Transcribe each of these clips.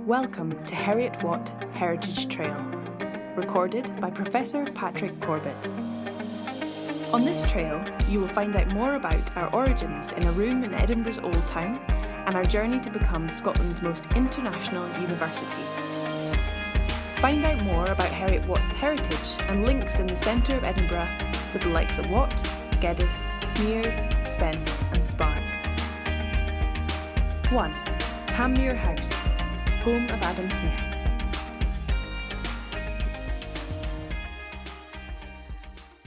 Welcome to Heriot-Watt Heritage Trail, recorded by Professor Patrick Corbett. On this trail, you will find out more about our origins in a room in Edinburgh's Old Town and our journey to become Scotland's most international university. Find out more about Heriot-Watt's heritage and links in the centre of Edinburgh with the likes of Watt, Geddes, Mears, Spence and Spark. 1. Panmure House, home of Adam Smith.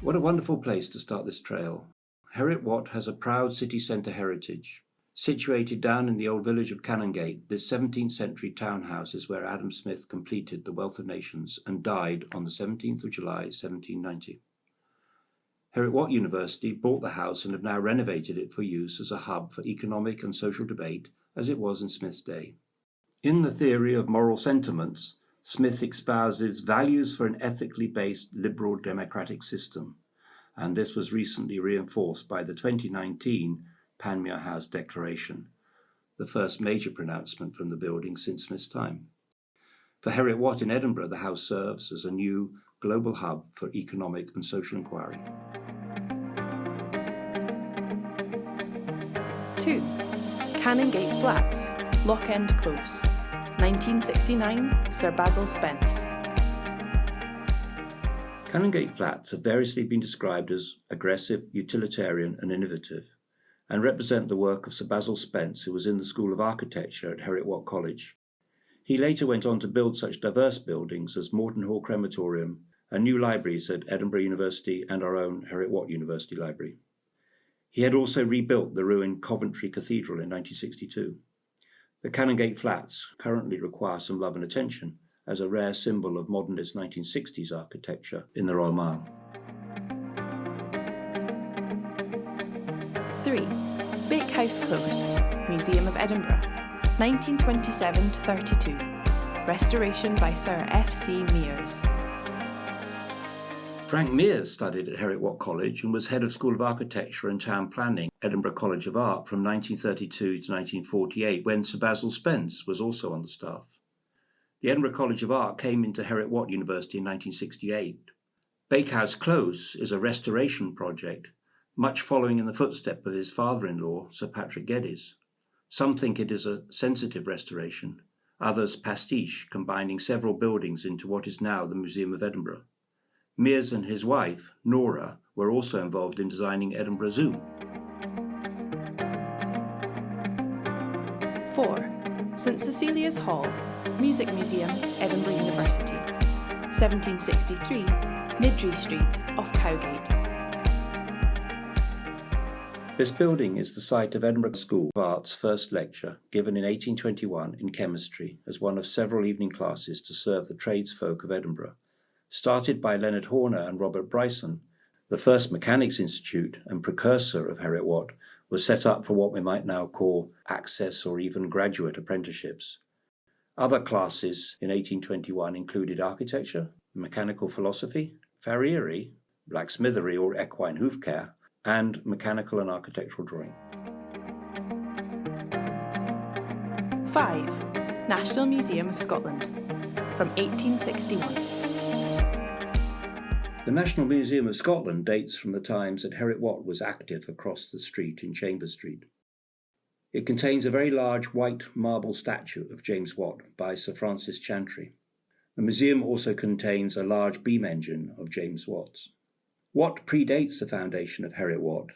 What a wonderful place to start this trail. Heriot-Watt has a proud city centre heritage. Situated down in the old village of Canongate, this 17th century townhouse is where Adam Smith completed The Wealth of Nations and died on the 17th of July 1790. Heriot-Watt University bought the house and have now renovated it for use as a hub for economic and social debate as it was in Smith's day. In the theory of moral sentiments, Smith espouses values for an ethically based liberal democratic system, and this was recently reinforced by the 2019 Panmure House Declaration, the first major pronouncement from the building since Smith's time. For Heriot-Watt in Edinburgh, the house serves as a new global hub for economic and social inquiry. 2. Canongate Flats, Loch End Close, 1969, Sir Basil Spence. Canongate Flats have variously been described as aggressive, utilitarian and innovative, and represent the work of Sir Basil Spence, who was in the School of Architecture at Heriot-Watt College. He later went on to build such diverse buildings as Morton Hall Crematorium and new libraries at Edinburgh University and our own Heriot-Watt University Library. He had also rebuilt the ruined Coventry Cathedral in 1962. The Canongate Flats currently require some love and attention as a rare symbol of modernist 1960s architecture in the Royal Mile. 3. Bakehouse Close, Museum of Edinburgh, 1927 to 32, restoration by Sir F.C. Mears. Frank Mears studied at Heriot-Watt College and was head of School of Architecture and Town Planning, Edinburgh College of Art from 1932 to 1948, when Sir Basil Spence was also on the staff. The Edinburgh College of Art came into Heriot-Watt University in 1968. Bakehouse Close is a restoration project, much following in the footsteps of his father-in-law, Sir Patrick Geddes. Some think it is a sensitive restoration, others pastiche, combining several buildings into what is now the Museum of Edinburgh. Mears and his wife, Nora, were also involved in designing Edinburgh Zoo. 4. St Cecilia's Hall, Music Museum, Edinburgh University, 1763, Niddry Street, off Cowgate. This building is the site of Edinburgh School of Art's first lecture, given in 1821 in chemistry as one of several evening classes to serve the tradesfolk of Edinburgh. Started by Leonard Horner and Robert Bryson, the first Mechanics Institute and precursor of Heriot-Watt was set up for what we might now call access or even graduate apprenticeships. Other classes in 1821 included architecture, mechanical philosophy, farriery, blacksmithery or equine hoof care, and mechanical and architectural drawing. 5. National Museum of Scotland, from 1861. The National Museum of Scotland dates from the times that Heriot-Watt was active across the street in Chambers Street. It contains a very large white marble statue of James Watt by Sir Francis Chantrey. The museum also contains a large beam engine of James Watt's. Watt predates the foundation of Heriot-Watt.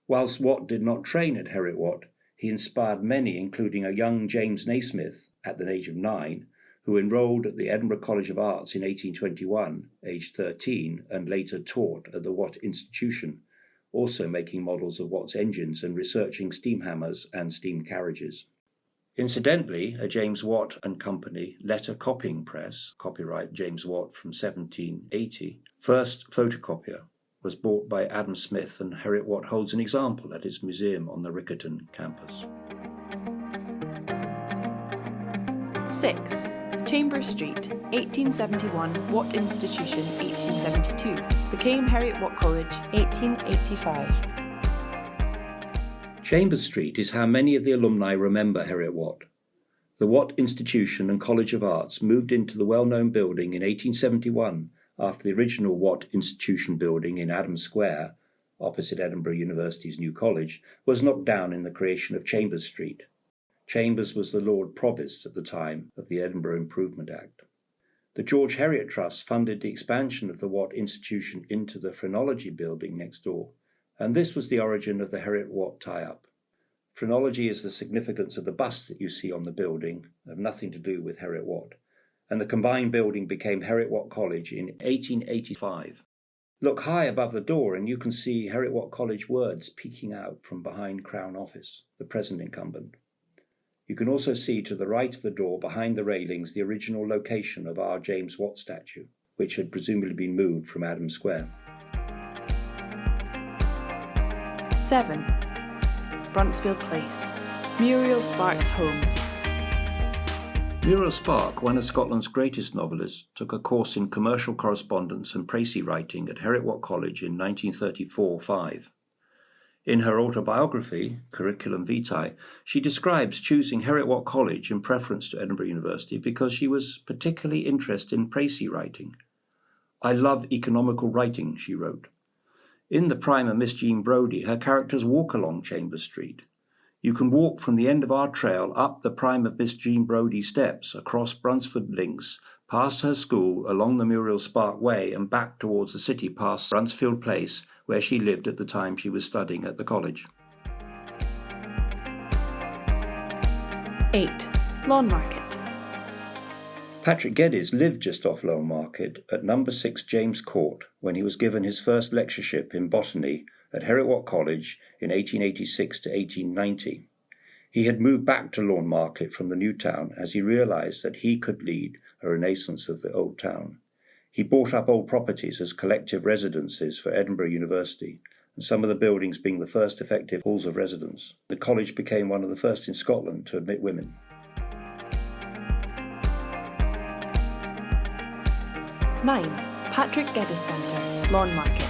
Whilst Watt did not train at Heriot-Watt, he inspired many, including a young James Naismith at the age of 9, who enrolled at the Edinburgh College of Arts in 1821, aged 13, and later taught at the Watt Institution, also making models of Watt's engines and researching steam hammers and steam carriages. Incidentally, a James Watt and Company letter copying press, copyright James Watt from 1780, first photocopier, was bought by Adam Smith, and Heriot-Watt holds an example at its museum on the Riccarton campus. 6. Chambers Street, 1871, Watt Institution, 1872, became Heriot-Watt College, 1885. Chambers Street is how many of the alumni remember Heriot-Watt. The Watt Institution and College of Arts moved into the well-known building in 1871 after the original Watt Institution building in Adams Square, opposite Edinburgh University's new college, was knocked down in the creation of Chambers Street. Chambers was the Lord Provost at the time of the Edinburgh Improvement Act. The George Heriot Trust funded the expansion of the Watt Institution into the Phrenology building next door, and this was the origin of the Heriot-Watt tie-up. Phrenology is the significance of the bust that you see on the building, have nothing to do with Heriot-Watt, and the combined building became Heriot-Watt College in 1885. Look high above the door and you can see Heriot-Watt College words peeking out from behind Crown Office, the present incumbent. You can also see to the right of the door, behind the railings, the original location of our James Watt statue, which had presumably been moved from Adams Square. 7. Bruntsfield Place, Muriel Spark's home. Muriel Spark, one of Scotland's greatest novelists, took a course in commercial correspondence and précis writing at Heriot-Watt College in 1934-5. In her autobiography, Curriculum Vitae, she describes choosing Heriot-Watt College in preference to Edinburgh University because she was particularly interested in précis writing. "I love economical writing," she wrote. In The Prime of Miss Jean Brodie, her characters walk along Chambers Street. You can walk from the end of our trail up the Prime of Miss Jean Brodie steps, across Brunsford Links, past her school, along the Muriel Spark Way, and back towards the city past Bruntsfield Place, where she lived at the time she was studying at the college. 8. Lawn Market. Patrick Geddes lived just off Lawn Market at number 6 James Court when he was given his first lectureship in botany at Heriot-Watt College in 1886 to 1890. He had moved back to Lawn Market from the new town as he realised that he could lead a renaissance of the old town. He bought up old properties as collective residences for Edinburgh University, and some of the buildings being the first effective halls of residence. The college became one of the first in Scotland to admit women. 9. Patrick Geddes Centre, Lawn Market.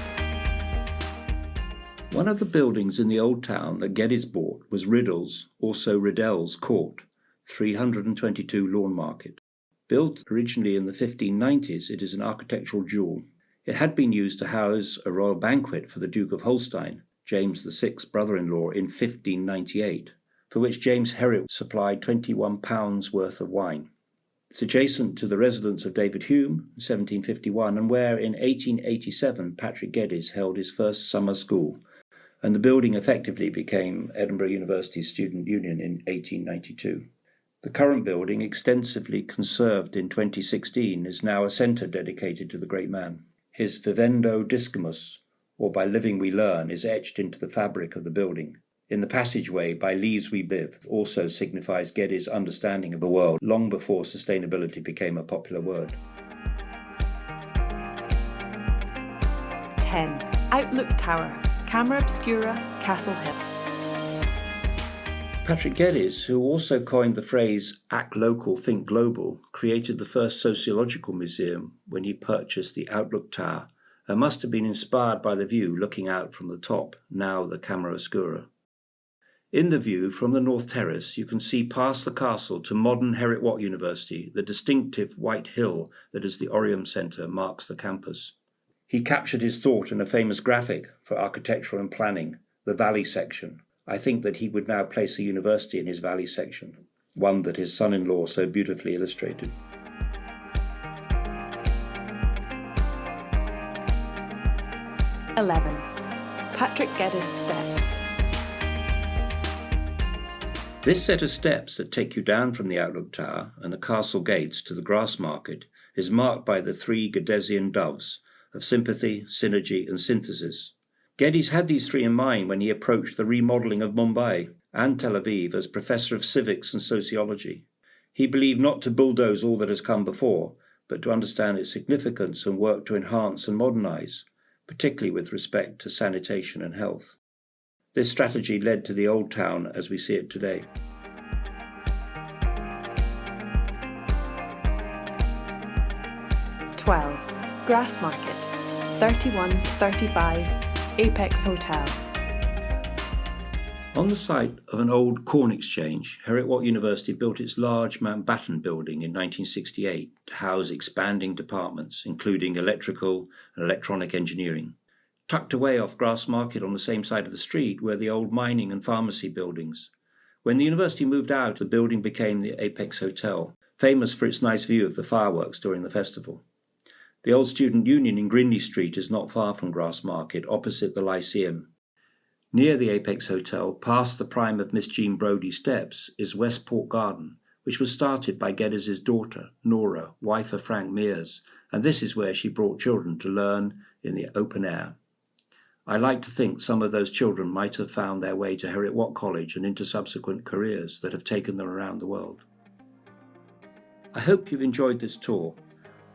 One of the buildings in the old town that Geddes bought was Riddle's, also Riddell's Court, 322 Lawn Market. Built originally in the 1590s, it is an architectural jewel. It had been used to house a royal banquet for the Duke of Holstein, James VI's brother-in-law, in 1598, for which James Heriot supplied £21 worth of wine. It's adjacent to the residence of David Hume in 1751, and where in 1887 Patrick Geddes held his first summer school, and the building effectively became Edinburgh University's Student Union in 1892. The current building, extensively conserved in 2016, is now a centre dedicated to the great man. His Vivendo Discimus, or By Living We Learn, is etched into the fabric of the building. In the passageway, By Leaves We Live, also signifies Geddes' understanding of the world long before sustainability became a popular word. 10. Outlook Tower, Camera Obscura, Castle Hill. Patrick Geddes, who also coined the phrase "act local, think global," created the first sociological museum when he purchased the Outlook Tower, and must have been inspired by the view looking out from the top, now the Camera Obscura. In the view from the North Terrace, you can see past the castle to modern Heriot-Watt University, the distinctive white hill that as the Orium Centre marks the campus. He captured his thought in a famous graphic for architectural and planning, the Valley section. I think that he would now place a university in his Valley section, one that his son-in-law so beautifully illustrated. "11. Patrick Geddes Steps. This set of steps that take you down from the Outlook Tower and the castle gates to the Grass Market is marked by the 3 Geddesian doves of sympathy, synergy and synthesis. Geddes had these 3 in mind when he approached the remodelling of Mumbai and Tel Aviv as Professor of Civics and Sociology. He believed not to bulldoze all that has come before, but to understand its significance and work to enhance and modernise, particularly with respect to sanitation and health. This strategy led to the Old Town as we see it today. "12. Grass Market, 31-35 Apex Hotel. On the site of an old corn exchange, Heriot-Watt University built its large Mountbatten building in 1968 to house expanding departments, including electrical and electronic engineering. Tucked away off Grassmarket on the same side of the street were the old mining and pharmacy buildings. When the university moved out, the building became the Apex Hotel, famous for its nice view of the fireworks during the festival. The old Student Union in Grinley Street is not far from Grassmarket, opposite the Lyceum. Near the Apex Hotel, past the prime of Miss Jean Brodie's steps, is Westport Garden, which was started by Geddes' daughter, Nora, wife of Frank Mears, and this is where she brought children to learn in the open air. I like to think some of those children might have found their way to Heriot-Watt College and into subsequent careers that have taken them around the world. I hope you've enjoyed this tour.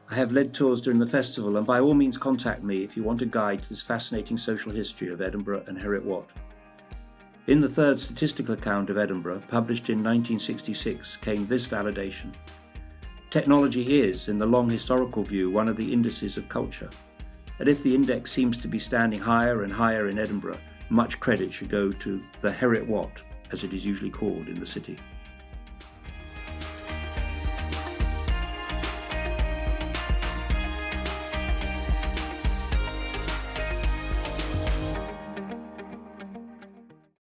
I have led tours during the festival, and by all means contact me if you want a guide to this fascinating social history of Edinburgh and Heriot-Watt. In the third statistical account of Edinburgh, published in 1966, came this validation. Technology is, in the long historical view, one of the indices of culture. And if the index seems to be standing higher and higher in Edinburgh, much credit should go to the Heriot-Watt, as it is usually called in the city.